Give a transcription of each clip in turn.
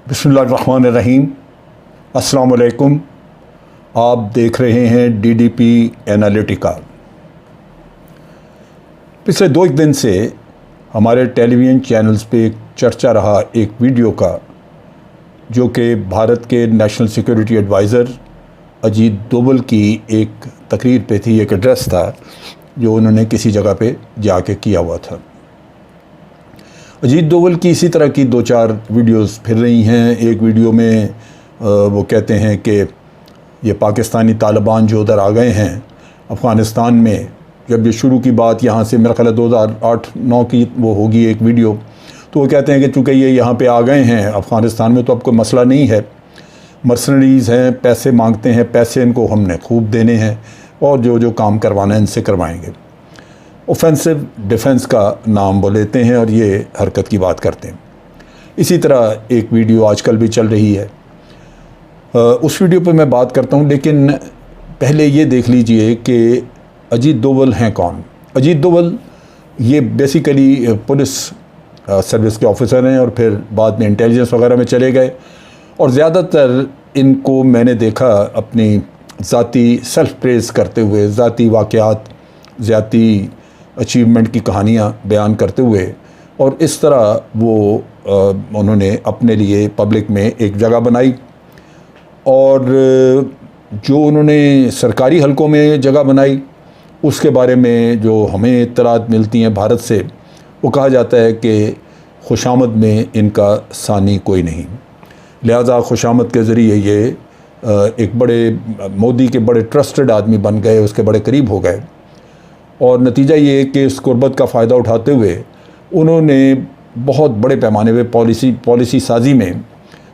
बिस्मिल्लाहिर्रहमानिर्रहीम। अस्सलाम वालेकुम। आप देख रहे हैं DDP एनालिटिका। पिछले 2 दिन से हमारे टेलीविज़न चैनल्स पे एक चर्चा रहा एक वीडियो का, जो कि भारत के national security adviser Ajit Doval की एक तकरीर पे थी। एक एड्रेस था जो उन्होंने किसी जगह पे जाके किया हुआ था। अजीत डोवल की इसी तरह की 2-4 वीडियोस फिर रही हैं। एक वीडियो में वो कहते हैं कि ये पाकिस्तानी तालिबान जो उधर आ गए हैं अफ़गानिस्तान में, जब ये शुरू की बात यहाँ से मेरा ख्याल 2008-9 की वो होगी एक वीडियो, तो वो कहते हैं कि चूँकि ये यहाँ पे आ गए हैं अफ़गानिस्तान में तो अब कोई मसला नहीं है, मर्सनरीज़ हैं, पैसे मांगते हैं, पैसे इनको हमने खूब देने हैं और जो जो काम करवाना है इनसे करवाएंगे। ऑफेंसिव डिफेंस का नाम वो लेते हैं और ये हरकत की बात करते हैं। इसी तरह एक वीडियो आजकल भी चल रही है। उस वीडियो पे मैं बात करता हूँ, लेकिन पहले ये देख लीजिए कि अजीत डोवल हैं कौन। अजीत डोवल ये बेसिकली पुलिस सर्विस के ऑफिसर हैं और फिर बाद में इंटेलिजेंस वगैरह में चले गए, और ज़्यादातर इनको मैंने देखा अपनी ज़ाती सेल्फ प्रेज़ करते हुए, ज़ाती वाक़यात, ज़ाती अचीवमेंट की कहानियाँ बयान करते हुए, और इस तरह वो उन्होंने अपने लिए पब्लिक में एक जगह बनाई। और जो उन्होंने सरकारी हलकों में जगह बनाई उसके बारे में जो हमें इत्तलात मिलती हैं भारत से, वो कहा जाता है कि खुशामद में इनका सानी कोई नहीं, लिहाजा खुशामद के ज़रिए ये एक बड़े मोदी के बड़े ट्रस्टेड आदमी बन गए, उसके बड़े करीब हो गए। और नतीजा ये कि इस कुर्बत का फ़ायदा उठाते हुए उन्होंने बहुत बड़े पैमाने पे पॉलिसी साजी में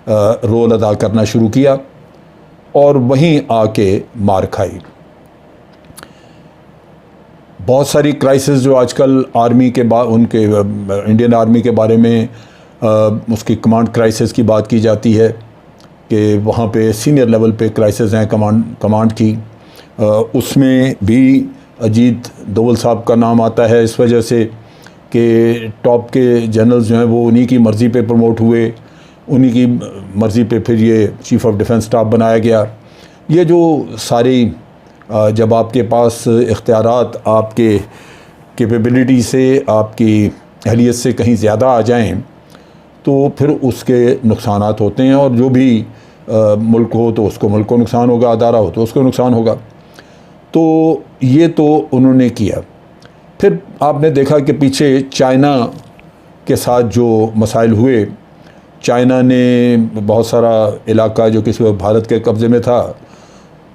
रोल अदा करना शुरू किया और वहीं आके मार खाई। बहुत सारी क्राइसिस जो आजकल आर्मी के उनके इंडियन आर्मी के बारे में उसकी कमांड क्राइसिस की बात की जाती है कि वहाँ पे सीनियर लेवल पे क्राइसिस हैं कमांड की, उसमें भी अजीत डोवल साहब का नाम आता है इस वजह से कि टॉप के जनरल्स जो हैं वो उन्हीं की मर्ज़ी पे प्रमोट हुए, उन्हीं की मर्ज़ी पे फिर ये चीफ़ ऑफ डिफेंस स्टाफ बनाया गया। ये जो सारी जब आपके पास इख्तियारात आपके कैपेबिलिटी से, आपकी अहलियत से कहीं ज़्यादा आ जाएं तो फिर उसके नुकसानात होते हैं, और जो भी मुल्क हो तो उसको मुल्क को नुकसान होगा, अदारा हो तो उसको नुकसान होगा। तो ये तो उन्होंने किया। फिर आपने देखा कि पीछे चाइना के साथ जो मसाइल हुए, चाइना ने बहुत सारा इलाका जो किसी भारत के कब्ज़े में था,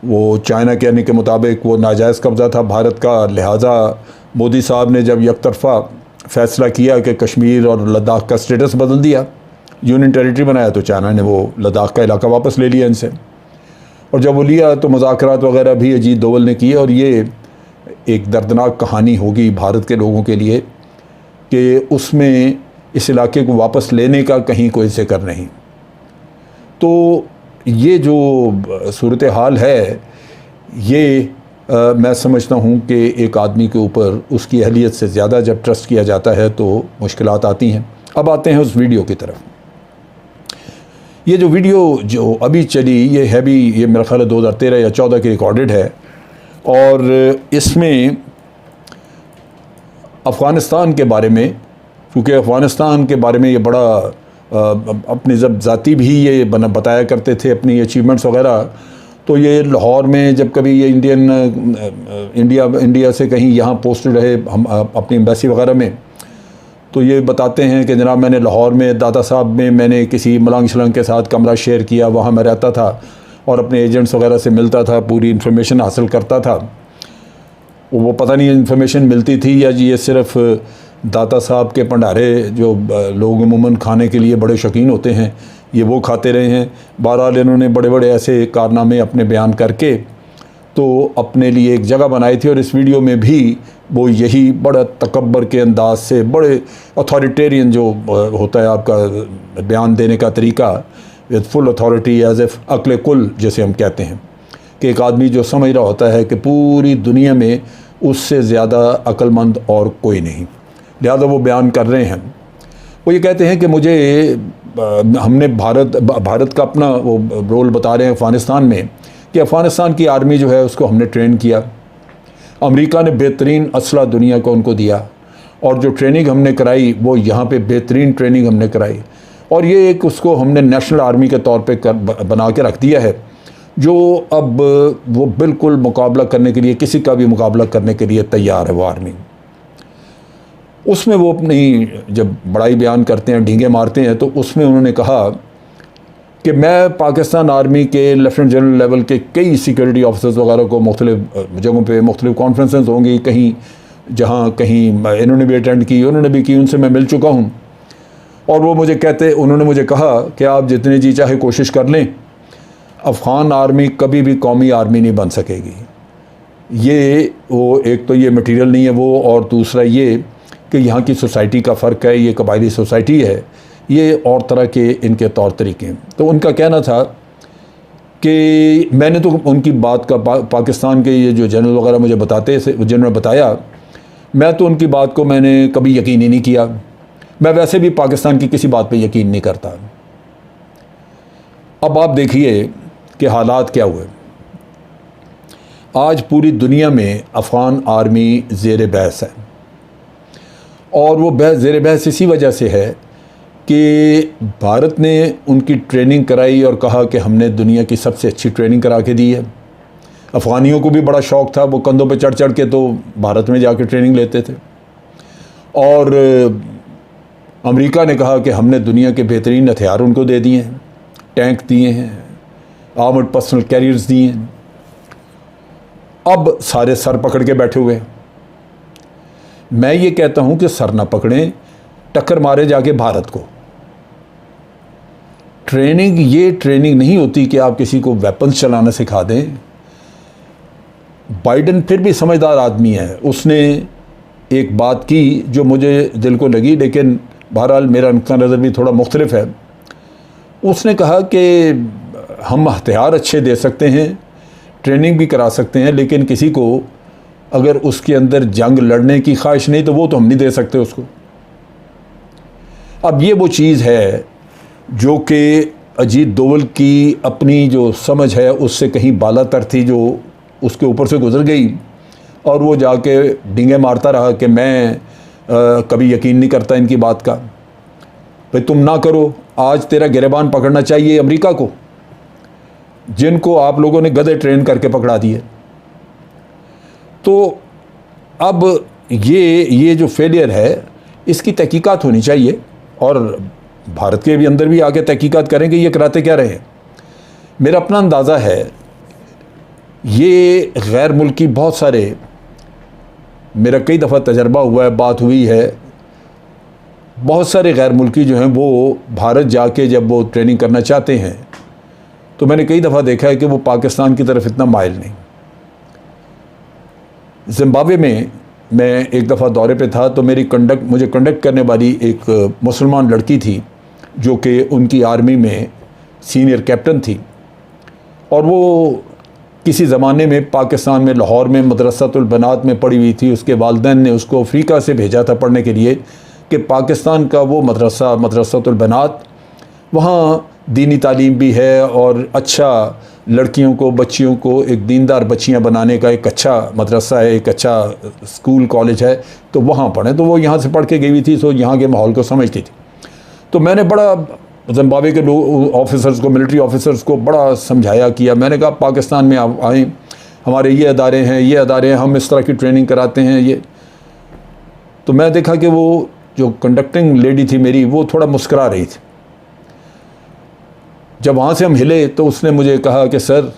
वो चाइना कहने के मुताबिक वो नाजायज़ कब्ज़ा था भारत का, लिहाजा मोदी साहब ने जब यकतरफ़ा फ़ैसला किया कि कश्मीर और लद्दाख का स्टेटस बदल दिया, यूनियन टेरिटरी बनाया, तो चाइना ने वो लद्दाख का इलाका वापस ले लिया इनसे। और जब वो लिया तो मुज़ाकरात वगैरह भी अजीत डोवल ने किए, और ये एक दर्दनाक कहानी होगी भारत के लोगों के लिए कि उसमें इस इलाके को वापस लेने का कहीं कोई ज़िक्र नहीं। तो ये जो सूरत हाल है, ये मैं समझता हूँ कि एक आदमी के ऊपर उसकी अहलियत से ज़्यादा जब ट्रस्ट किया जाता है तो मुश्किलात आती हैं। अब आते हैं उस वीडियो की तरफ। ये जो वीडियो जो अभी चली ये मेरा ख्याल 2013 या 14 की रिकॉर्डेड है, और इसमें अफ़गानिस्तान के बारे में, क्योंकि अफ़गानिस्तान के बारे में ये बड़ा अपनी जब ज़ाती भी ये बताया करते थे अपनी अचीवमेंट्स वगैरह, तो ये लाहौर में जब कभी ये इंडिया से कहीं यहाँ पोस्टेड रहे हम अपनी एम्बेसी वगैरह में, तो ये बताते हैं कि जनाब मैंने लाहौर में दादा साहब में मैंने किसी मलंग शलंग के साथ कमरा शेयर किया, वहाँ मैं रहता था और अपने एजेंट्स वगैरह से मिलता था, पूरी इन्फॉर्मेशन हासिल करता था। वो पता नहीं इन्फॉर्मेशन मिलती थी या ये सिर्फ दादा साहब के भंडारे जो लोग अमूमन खाने के लिए बड़े शौकीन होते हैं ये वो खाते रहे हैं। बहरहाल इन्होंने बड़े बड़े ऐसे कारनामे अपने बयान करके तो अपने लिए एक जगह बनाई थी, और इस वीडियो में भी वो यही बड़ा तकब्बर के अंदाज से, बड़े अथॉरिटेरियन जो होता है आपका बयान देने का तरीका, with full authority as if अक्ल कुल जैसे हम कहते हैं, कि एक आदमी जो समझ रहा होता है कि पूरी दुनिया में उससे ज़्यादा अक्लमंद और कोई नहीं, लिहाजा वो बयान कर रहे हैं। वो ये कहते हैं कि मुझे हमने भारत का अपना वो रोल बता रहे हैं अफ़गानिस्तान में कि अफ़गानिस्तान की आर्मी जो है उसको हमने ट्रेन किया। अमेरिका ने बेहतरीन असला दुनिया को उनको दिया और जो ट्रेनिंग हमने कराई वो यहाँ पे बेहतरीन ट्रेनिंग हमने कराई और ये एक उसको हमने नेशनल आर्मी के तौर पे बना के रख दिया है, जो अब वो बिल्कुल मुकाबला करने के लिए, किसी का भी मुकाबला करने के लिए तैयार है वो आर्मी। उसमें वो अपनी जब बड़ाई बयान करते हैं, ढींगे मारते हैं, तो उसमें उन्होंने कहा कि मैं पाकिस्तान आर्मी के लेफ्टिनेंट जनरल लेवल के कई सिक्योरिटी ऑफिसर्स वगैरह को मुख्तलिफ जगहों पे मुख्तलिफ कॉन्फ्रेंसेस होंगी, कहीं जहाँ कहीं इन्होंने भी अटेंड की, उन्होंने भी की, उनसे मैं मिल चुका हूँ। और वो मुझे उन्होंने मुझे कहा कि आप जितनी जी चाहे कोशिश कर लें, अफ़गान आर्मी कभी भी कौमी आर्मी नहीं बन सकेगी। ये वो एक तो ये मटीरियल नहीं है वो, और दूसरा ये कि यहाँ की सोसाइटी का फ़र्क है, ये कबायली सोसाइटी है, ये और तरह के इनके तौर तरीके हैं। तो उनका कहना था कि मैंने तो उनकी बात का पाकिस्तान के ये जो जनरल वगैरह मुझे बताते जिन्होंने बताया, मैं तो उनकी बात को मैंने कभी यकीन ही नहीं किया। मैं वैसे भी पाकिस्तान की किसी बात पे यकीन नहीं करता। अब आप देखिए कि हालात क्या हुए। आज पूरी दुनिया में अफ़गान आर्मी ज़ेर बहस है और वो ज़ेर बहस इसी वजह से है कि भारत ने उनकी ट्रेनिंग कराई और कहा कि हमने दुनिया की सबसे अच्छी ट्रेनिंग करा के दी है। अफ़गानियों को भी बड़ा शौक़ था, वो कंधों पे चढ़ चढ़ के तो भारत में जाके ट्रेनिंग लेते थे। और अमेरिका ने कहा कि हमने दुनिया के बेहतरीन हथियार उनको दे दिए हैं, टैंक दिए हैं, आर्मर्ड पर्सनल कैरियर्स दिए हैं। अब सारे सर पकड़ के बैठे हुए हैं। मैं ये कहता हूँ कि सर ना पकड़ें, टक्कर मारे जाके भारत को। ट्रेनिंग ये ट्रेनिंग नहीं होती कि आप किसी को वेपन्स चलाना सिखा दें। बाइडन फिर भी समझदार आदमी है, उसने एक बात की जो मुझे दिल को लगी, लेकिन बहरहाल मेरा नुक्ता नज़र भी थोड़ा मुख्तलिफ है। उसने कहा कि हम हथियार अच्छे दे सकते हैं, ट्रेनिंग भी करा सकते हैं, लेकिन किसी को अगर उसके अंदर जंग लड़ने की ख्वाहिश नहीं तो वो तो हम नहीं दे सकते उसको। अब ये वो चीज़ है जो कि अजीत डोवल की अपनी जो समझ है उससे कहीं बालातर थी, जो उसके ऊपर से गुजर गई और वो जाके डींगे मारता रहा कि मैं कभी यकीन नहीं करता इनकी बात का। भाई तुम ना करो, आज तेरा गिरबान पकड़ना चाहिए अमेरिका को, जिनको आप लोगों ने गधे ट्रेन करके पकड़ा दिए। तो अब ये जो फेलियर है इसकी तहकीकात होनी चाहिए और भारत के भी अंदर भी आके तहकीकात करेंगे ये कराते क्या रहे। मेरा अपना अंदाज़ा है ये गैर मुल्की बहुत सारे, मेरा कई दफ़ा तजर्बा हुआ है, बात हुई है, बहुत सारे गैर मुल्की जो हैं वो भारत जाके जब वो ट्रेनिंग करना चाहते हैं तो मैंने कई दफ़ा देखा है कि वो पाकिस्तान की तरफ इतना माइल नहीं। ज़िम्बाब्वे में मैं एक दफ़ा दौरे पे था तो मुझे कंडक्ट करने वाली एक मुसलमान लड़की थी जो कि उनकी आर्मी में सीनियर कैप्टन थी और वो किसी ज़माने में पाकिस्तान में लाहौर में मदरसातुल बनात में पढ़ी हुई थी। उसके वालिदैन ने उसको अफ्रीका से भेजा था पढ़ने के लिए कि पाकिस्तान का वो मदरसातुल बनात, वहाँ दीनी तालीम भी है और अच्छा लड़कियों को, बच्चियों को एक दीनदार बच्चियाँ बनाने का एक अच्छा मदरसा है, एक अच्छा स्कूल कॉलेज है, तो वहाँ पढ़ें। तो वो यहाँ से पढ़ के गई हुई थी, तो यहाँ के माहौल को समझती थी। तो मैंने बड़ा ज़िम्बाब्वे के लोग ऑफिसर्स को, मिलिट्री ऑफिसर्स को बड़ा समझाया किया। मैंने कहा पाकिस्तान में आप आएँ, हमारे ये अदारे हैं, हम इस तरह की ट्रेनिंग कराते हैं ये। तो मैं देखा कि वो जो कंडक्टिंग लेडी थी मेरी, वो थोड़ा मुस्करा रही थी। जब वहाँ से हम हिले तो उसने मुझे कहा कि सर,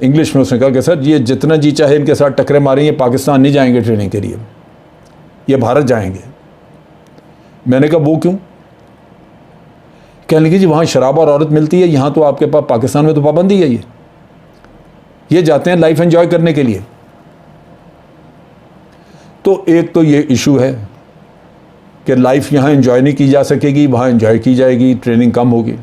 इंग्लिश में उसने कहा कि सर ये जितना जी चाहे इनके साथ टकरे मारें, ये पाकिस्तान नहीं जाएंगे ट्रेनिंग के लिए, ये भारत जाएंगे। मैंने कहा वो क्यों? कहने लगी जी वहाँ शराब और औरत मिलती है, यहाँ तो आपके पास पाकिस्तान में तो पाबंदी है, ये जाते हैं लाइफ एंजॉय करने के लिए। तो एक तो ये इशू है कि लाइफ यहाँ एंजॉय नहीं की जा सकेगी, वहाँ एंजॉय की जाएगी, ट्रेनिंग कम होगी।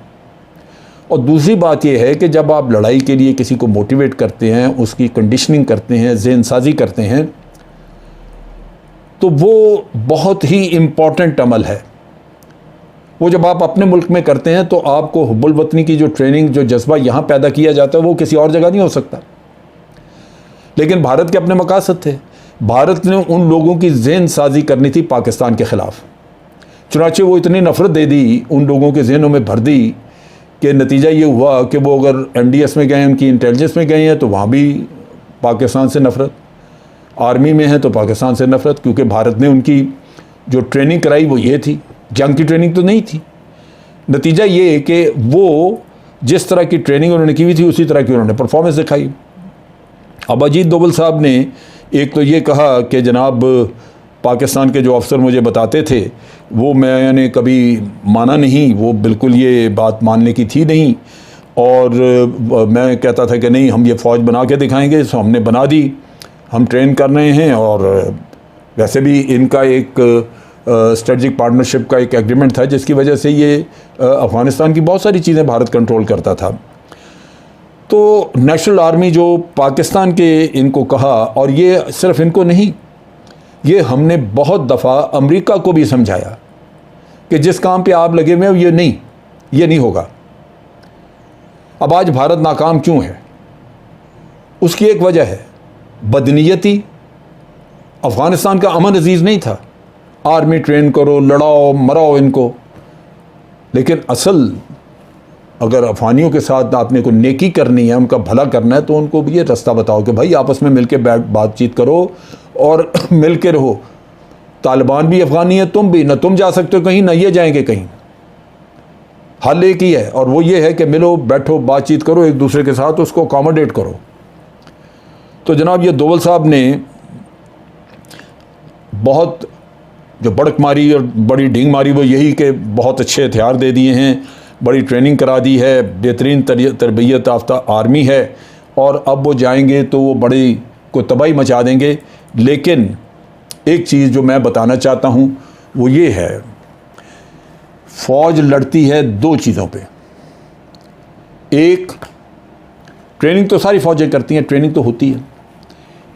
और दूसरी बात यह है कि जब आप लड़ाई के लिए किसी को मोटिवेट करते हैं, उसकी कंडीशनिंग करते हैं, ज़हन साजी करते हैं, तो वो बहुत ही इम्पॉर्टेंट अमल है। वो जब आप अपने मुल्क में करते हैं तो आपको हुब्बुल वतनी की जो ट्रेनिंग, जो जज्बा यहाँ पैदा किया जाता है वो किसी और जगह नहीं हो सकता। लेकिन भारत के अपने मकासद थे। भारत ने उन लोगों की ज़हन साजी करनी थी पाकिस्तान के ख़िलाफ़, चुनाचे वो इतनी नफ़रत दे दी, उन लोगों के जहनों में भर दी कि नतीजा ये हुआ कि वो अगर NDS में गए, उनकी इंटेलिजेंस में गए हैं तो वहाँ भी पाकिस्तान से नफ़रत, आर्मी में है तो पाकिस्तान से नफ़रत, क्योंकि भारत ने उनकी जो ट्रेनिंग कराई वो ये थी, जंग की ट्रेनिंग तो नहीं थी। नतीजा ये कि वो जिस तरह की ट्रेनिंग उन्होंने की हुई थी उसी तरह की उन्होंने परफॉर्मेंस दिखाई। अब अजीत डोभाल साहब ने एक तो ये कहा कि जनाब पाकिस्तान के जो अफसर मुझे बताते थे वो मैंने कभी माना नहीं, वो बिल्कुल ये बात मानने की थी नहीं, और मैं कहता था कि नहीं हम ये फ़ौज बना के दिखाएंगे, तो हमने बना दी, हम ट्रेन कर रहे हैं। और वैसे भी इनका एक स्ट्रेटजिक पार्टनरशिप का एक एग्रीमेंट था जिसकी वजह से ये अफ़गानिस्तान की बहुत सारी चीज़ें भारत कंट्रोल करता था। तो नेशनल आर्मी जो पाकिस्तान के इनको कहा, और ये सिर्फ इनको नहीं, ये हमने बहुत दफ़ा अमेरिका को भी समझाया कि जिस काम पे आप लगे हुए हैं ये नहीं होगा। अब आज भारत नाकाम क्यों है? उसकी एक वजह है बदनीयती। अफ़गानिस्तान का अमन अजीज़ नहीं था, आर्मी ट्रेन करो, लड़ाओ, मराओ इनको। लेकिन असल अगर अफ़गानियों के साथ आपने को नेकी करनी है, उनका भला करना है, तो उनको भी ये रास्ता बताओ कि भाई आपस में मिलके बातचीत करो और मिल के रहो। तालिबान भी अफ़गानी है, तुम भी, ना तुम जा सकते हो कहीं ना ये जाएंगे कहीं। हल एक ही है और वो ये है कि मिलो, बैठो, बातचीत करो एक दूसरे के साथ, उसको अकोमोडेट करो। तो जनाब ये डोभाल साहब ने बहुत जो बड़क मारी और बड़ी ढींग मारी वो यही कि बहुत अच्छे हथियार दे दिए हैं, बड़ी ट्रेनिंग करा दी है, बेहतरीन तरबियत याफ्ता आर्मी है, और अब वो जाएंगे तो वो बड़ी को तबाही मचा देंगे। लेकिन एक चीज़ जो मैं बताना चाहता हूँ वो ये है, फ़ौज लड़ती है दो चीज़ों पे। एक, ट्रेनिंग तो सारी फ़ौजें करती हैं, ट्रेनिंग तो होती है।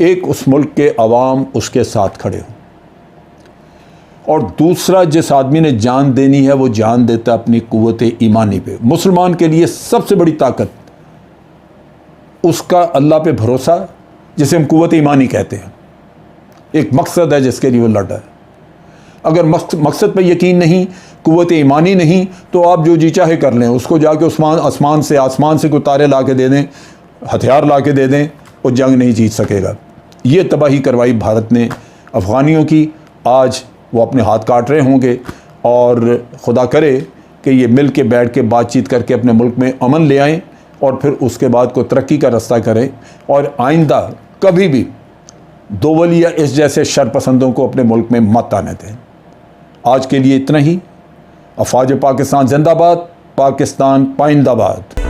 एक, उस मुल्क के अवाम उसके साथ खड़े हों, और दूसरा, जिस आदमी ने जान देनी है वो जान देता अपनी कुव्वत ईमानी पे। मुसलमान के लिए सबसे बड़ी ताकत उसका अल्लाह पे भरोसा, जिसे हम कुव्वत ईमानी कहते हैं। एक मकसद है जिसके लिए वो लड़ रहा है। अगर मकसद पे यकीन नहीं, कुव्वत ईमानी नहीं, तो आप जो जी चाहे कर लें, उसको जाके आसमान से कोई तारे ला के दे दें, हथियार ला के दे दें, वो जंग नहीं जीत सकेगा। ये तबाही करवाई भारत ने अफ़गानियों की। आज वो अपने हाथ काट रहे होंगे, और खुदा करे कि ये मिल के बैठ के बातचीत करके अपने मुल्क में अमन ले आएँ, और फिर उसके बाद को तरक्की का रास्ता करें, और आइंदा कभी भी डोभाल या इस जैसे शरपसंदों को अपने मुल्क में मत आने दें। आज के लिए इतना ही। अफ़वाज पाकिस्तान जिंदाबाद, पाकिस्तान पाइंदाबाद।